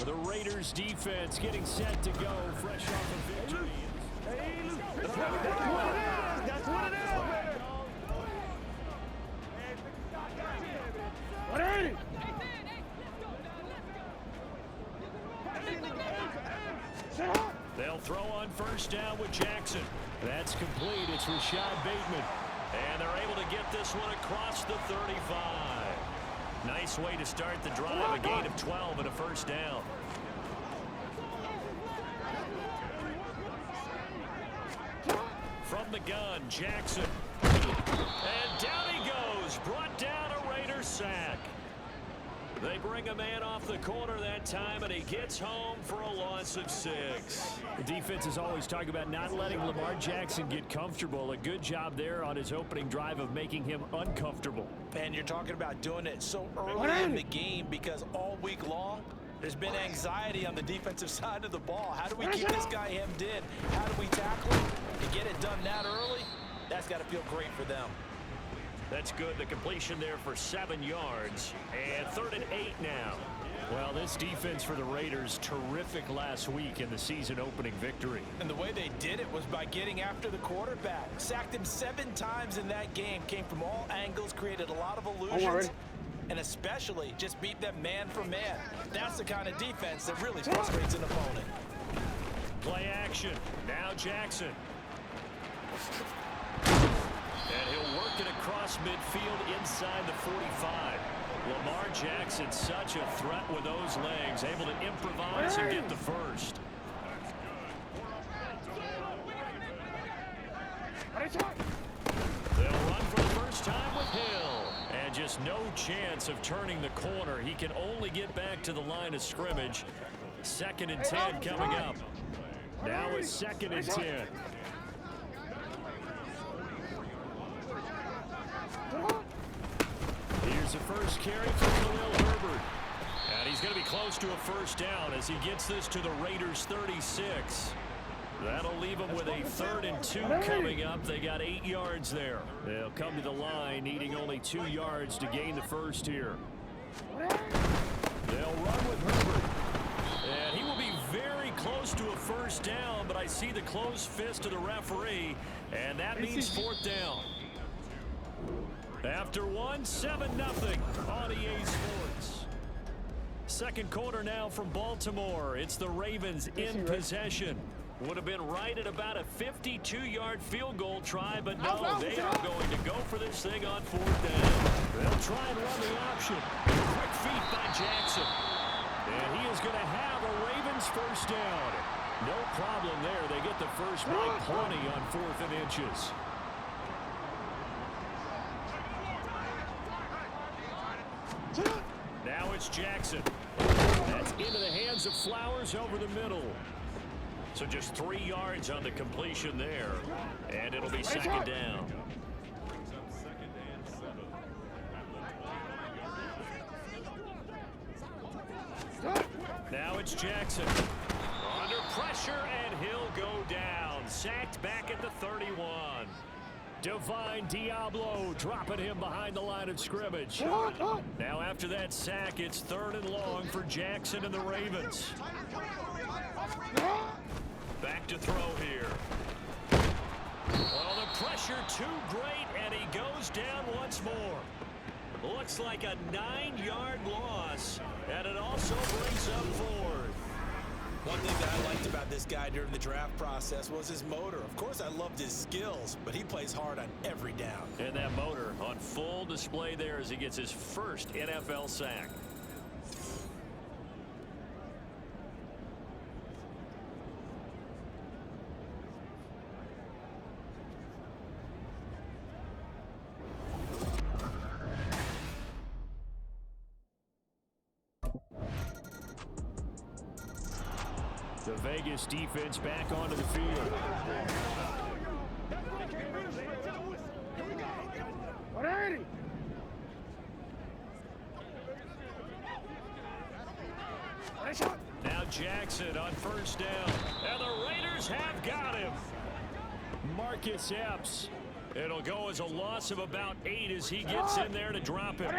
The Raiders defense getting set to go fresh off a victory. That's what it is. That's what it is, baby. 180. They'll throw on first down with Jackson. That's complete. It's Rashad Bateman. And they're able to get this one across the 35. Nice way to start the drive. A gain of 12 and a first down. From the gun, Jackson. And down he goes. Brought down a Raider sack. They bring a man off the corner that time, and he gets home for a loss of 6. The defense is always talking about not letting Lamar Jackson get comfortable. A good job there on his opening drive of making him uncomfortable. And you're talking about doing it so early in the game because all week long, there's been anxiety on the defensive side of the ball. How do we keep this guy hemmed in? How do we tackle him? To get it done that early, that's got to feel great for them. That's good. The completion there for 7 yards. And 3rd and 8 now. Well, this defense for the Raiders, terrific last week in the season-opening victory. And the way they did it was by getting after the quarterback. Sacked him 7 times in that game. Came from all angles, created a lot of illusions. And especially just beat them man for man. That's the kind of defense that really frustrates an opponent. Play action. Now Jackson. And he'll work it across midfield inside the 45. Lamar Jackson, such a threat with those legs, able to improvise and get the first. They'll run for the first time with Hill. And just no chance of turning the corner. He can only get back to the line of scrimmage. 2nd and 10 coming up. Now it's 2nd and 10. Here's the first carry for Khalil Herbert. And he's going to be close to a first down as he gets this to the Raiders' 36. That'll leave them with a 3rd and 2 coming up. They got 8 yards there. They'll come to the line needing only 2 yards to gain the first here. They'll run with Herbert. And he will be very close to a first down, but I see the closed fist of the referee, and that means 4th down. After 1, 7-0 on EA Sports. Second quarter now from Baltimore. It's the Ravens in possession. Would have been right at about a 52-yard field goal try, but no, they are going to go for this thing on 4th down. They'll try and run the option. Quick feet by Jackson. And he is going to have a Ravens first down. No problem there. They get the first by plenty on 4th and inches. Now it's Jackson. That's into the hands of Flowers over the middle. So just 3 yards on the completion there. And it'll be 2nd down. Now it's Jackson. Under pressure, and he'll go down. Sacked back at the 31. Divine Diablo dropping him behind the line of scrimmage. Now after that sack, it's 3rd and long for Jackson and the Ravens. Back to throw here. Well, the pressure too great, and he goes down once more. Looks like a 9-yard loss, and it also brings up 4th. One thing that I liked about this guy during the draft process was his motor. Of course, I loved his skills, but he plays hard on every down. And that motor on full display there as he gets his first NFL sack. The Vegas defense back onto the field. Now Jackson on first down. And the Raiders have got him. Marcus Epps It'll go as a loss of about 8 as he gets in there to drop him.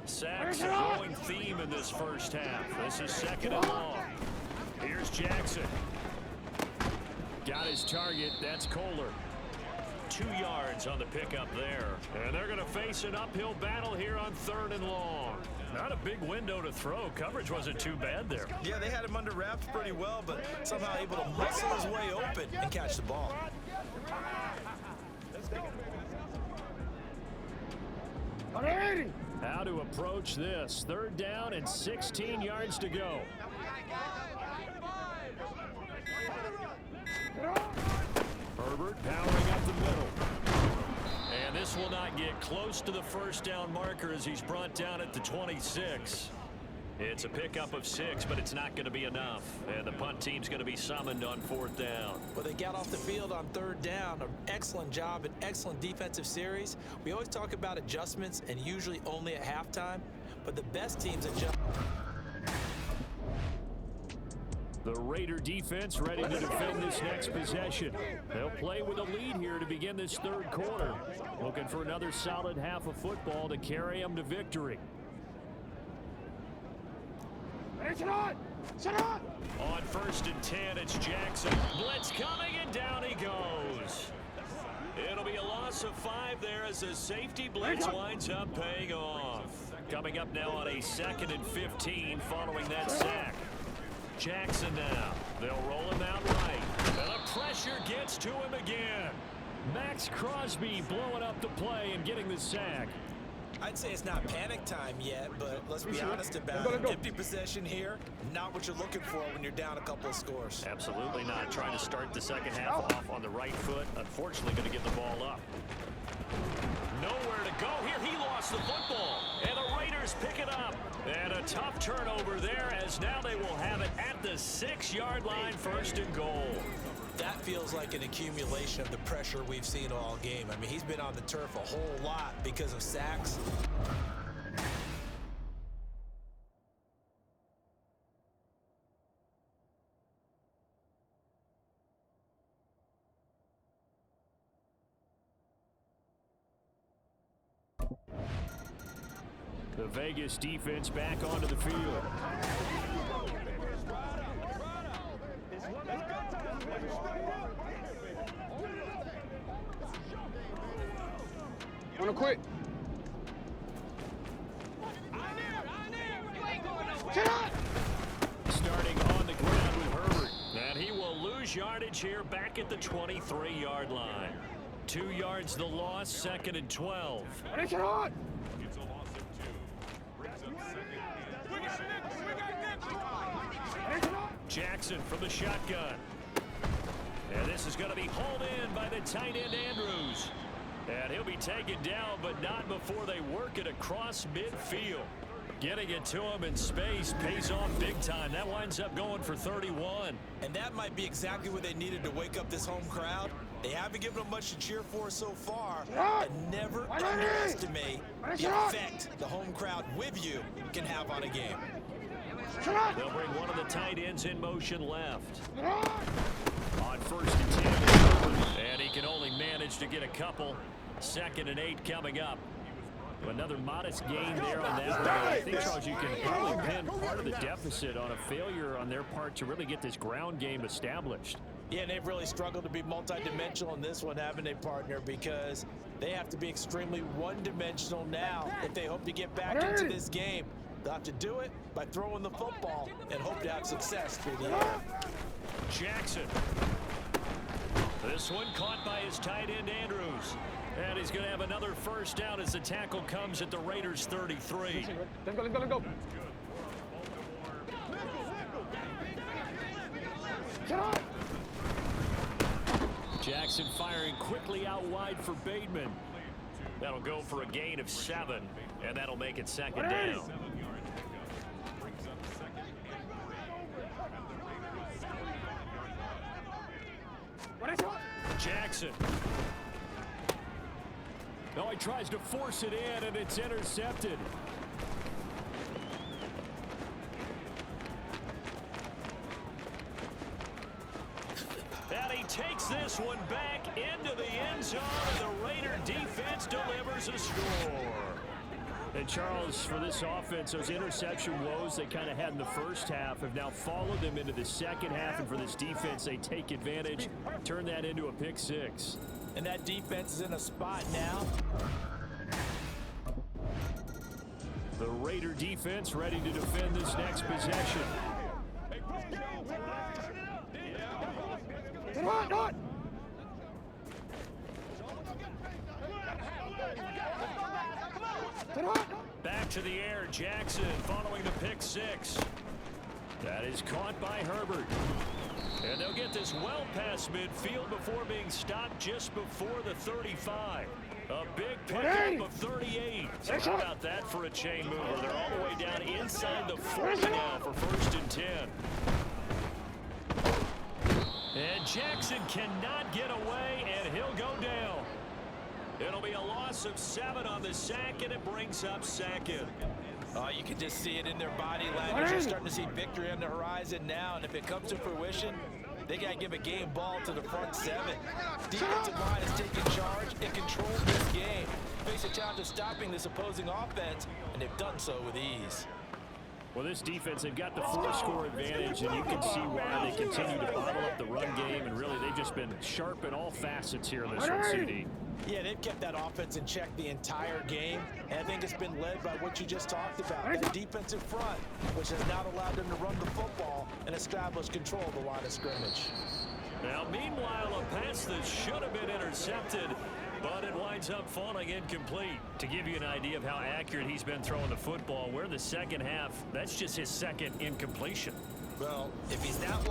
Sacks a growing theme in this first half. This is 2nd and long. Here's Jackson. Got his target. That's Kohler. 2 yards on the pickup there. And they're going to face an uphill battle here on 3rd and long. Not a big window to throw. Coverage wasn't too bad there. Yeah, they had him under wraps pretty well, but somehow able to muscle his way open and catch the ball. How to approach this. 3rd down and 16 yards to go. Herbert powering up the middle. And this will not get close to the first down marker as he's brought down at the 26. It's a pickup of 6, but it's not going to be enough. And the punt team's going to be summoned on 4th down. Well, they got off the field on 3rd down. An excellent job, an excellent defensive series. We always talk about adjustments and usually only at halftime, but the best teams adjust. The Raider defense ready to defend this next possession. They'll play with a lead here to begin this 3rd quarter. Looking for another solid half of football to carry them to victory. On 1st and 10, it's Jackson. Blitz coming, and down he goes. It'll be a loss of 5 there as the safety blitz winds up paying off. Coming up now on a 2nd and 15 following that sack. Jackson now. They'll roll him out right. And the pressure gets to him again. Max Crosby blowing up the play and getting the sack. I'd say it's not panic time yet, but let's be honest about it. Empty possession here, not what you're looking for when you're down a couple of scores. Absolutely not. Trying to start the second half off on the right foot. Unfortunately, going to give the ball up. Nowhere to go here. He lost the football. And the Raiders pick it up. And a tough turnover there as now they will have it at the 6-yard line, 1st and goal. That feels like an accumulation of the pressure we've seen all game. I mean, he's been on the turf a whole lot because of sacks. The Vegas defense back onto the field. Wanna quit? Starting on the ground with Herbert. And he will lose yardage here back at the 23-yard line. 2 yards the loss, 2nd and 12. Jackson from the shotgun. And this is going to be hauled in by the tight end Andrews. And he'll be taken down, but not before they work it across midfield. Getting it to him in space pays off big time. That winds up going for 31. And that might be exactly what they needed to wake up this home crowd. They haven't given them much to cheer for so far, but never underestimate the effect the home crowd with you can have on a game. They'll bring one of the tight ends in motion left. On 1st and 10, and he can only manage to get a couple. 2nd and 8 coming up. Another modest gain there on that one. I think, Charles, you can probably pin part of the deficit on a failure on their part to really get this ground game established. Yeah, and they've really struggled to be multidimensional in this one, haven't they, partner? Because they have to be extremely one-dimensional now if they hope to get back into this game. They'll have to do it by throwing the football and hope to have success through the air. Jackson. This one caught by his tight end Andrews. And he's going to have another 1st down as the tackle comes at the Raiders 33. Let's go. Jackson firing quickly out wide for Bateman. That'll go for a gain of 7, and that'll make it 2nd down. Jackson. No, he tries to force it in, and it's intercepted. And he takes this one back into the end zone, and the Raider defense delivers a score. And Charles, for this offense, those interception woes they kind of had in the first half have now followed them into the second half, and for this defense, they take advantage, turn that into a pick six. And that defense is in a spot now. The Raider defense ready to defend this next possession. Come on. Back to the air, Jackson following the pick six. That is caught by Herbert. And they'll get this well past midfield before being stopped just before the 35. A big pickup of 38. So how about that for a chain mover? They're all the way down inside the 40 now for 1st and 10. And Jackson cannot get away, and he'll go down. It'll be a loss of 7 on the sack, and it brings up 2nd. You can just see it in their body language. They're starting to see victory on the horizon now, and if it comes to fruition, they got to give a game ball to the front 7. Defensive line is taking charge and control this game. Face a challenge of stopping this opposing offense, and they've done so with ease. Well, this defense, they've got the 4-score advantage, and you can see why they continue to bottle up the run game, and really they've just been sharp in all facets here in this one, CD. Yeah, they've kept that offense in check the entire game, and I think it's been led by what you just talked about, that defensive front, which has not allowed them to run the football and establish control of the line of scrimmage. Now, meanwhile, a pass that should have been intercepted, but it winds up falling incomplete. To give you an idea of how accurate he's been throwing the football, we're in the second half. That's just his 2nd incompletion. Well, if he's not...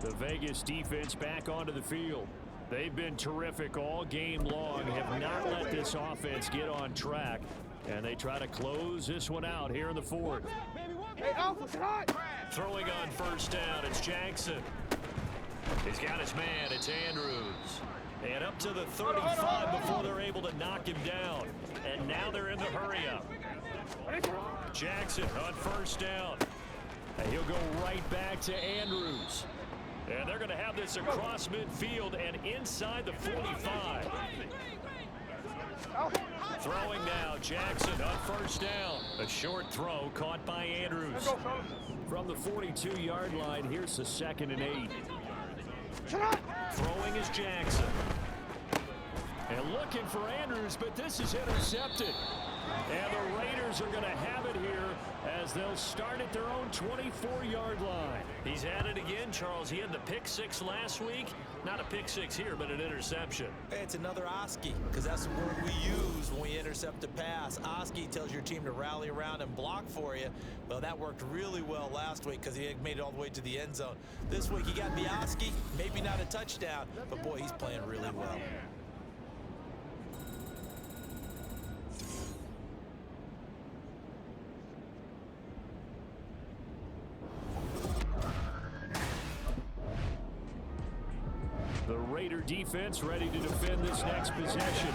The Vegas defense back onto the field. They've been terrific all game long, have not let this offense get on track, and they try to close this one out here in the 4th. Hey, Alpha, shot! Throwing on 1st down, it's Jackson. He's got his man, it's Andrews. And up to the 35 before they're able to knock him down. And now they're in the hurry-up. Jackson on 1st down. And he'll go right back to Andrews. And they're going to have this across midfield and inside the 45. Throwing now, Jackson on 1st down. A short throw caught by Andrews. From the 42-yard line, here's the 2nd and 8. Throwing is Jackson. And looking for Andrews, but this is intercepted. And the Raiders are going to have it here as they'll start at their own 24-yard line. He's at it again, Charles. He had the pick 6 last week. Not a pick 6 here, but an interception. It's another Oski, because that's the word we use when we intercept a pass. Oski tells your team to rally around and block for you. Well, that worked really well last week because he had made it all the way to the end zone. This week he got the Oski, maybe not a touchdown, but boy, he's playing really well. The Raider defense ready to defend this next possession.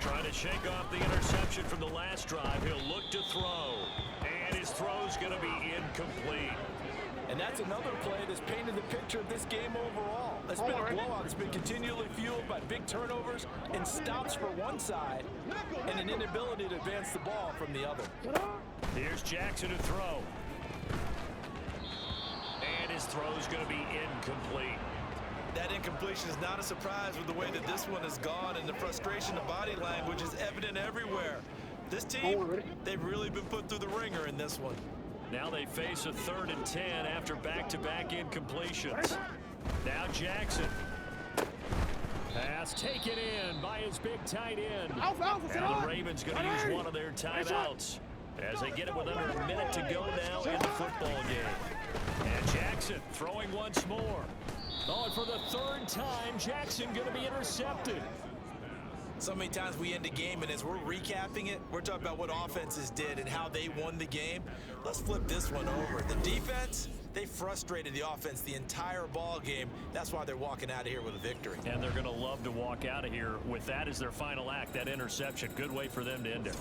Trying to shake off the interception from the last drive. He'll look to throw. And his throw's going to be incomplete. And that's another play that's painted the picture of this game overall. It's been a blowout. It's been continually fueled by big turnovers and stops for one side and an inability to advance the ball from the other. Here's Jackson to throw. And his throw's going to be incomplete. That incompletion is not a surprise with the way that this one has gone, and the frustration of body language is evident everywhere. This team, they've really been put through the ringer in this one. Now they face a 3rd and 10 after back-to-back incompletions. Now Jackson. Pass taken in by his big tight end. Now the Ravens going to use one of their timeouts as they get it with under a minute to go now in the football game. And Jackson throwing once more. Oh, and for the 3rd time, Jackson going to be intercepted. So many times we end the game, and as we're recapping it, we're talking about what offenses did and how they won the game. Let's flip this one over. The defense, they frustrated the offense the entire ball game. That's why they're walking out of here with a victory. And they're going to love to walk out of here with that as their final act, that interception. Good way for them to end it.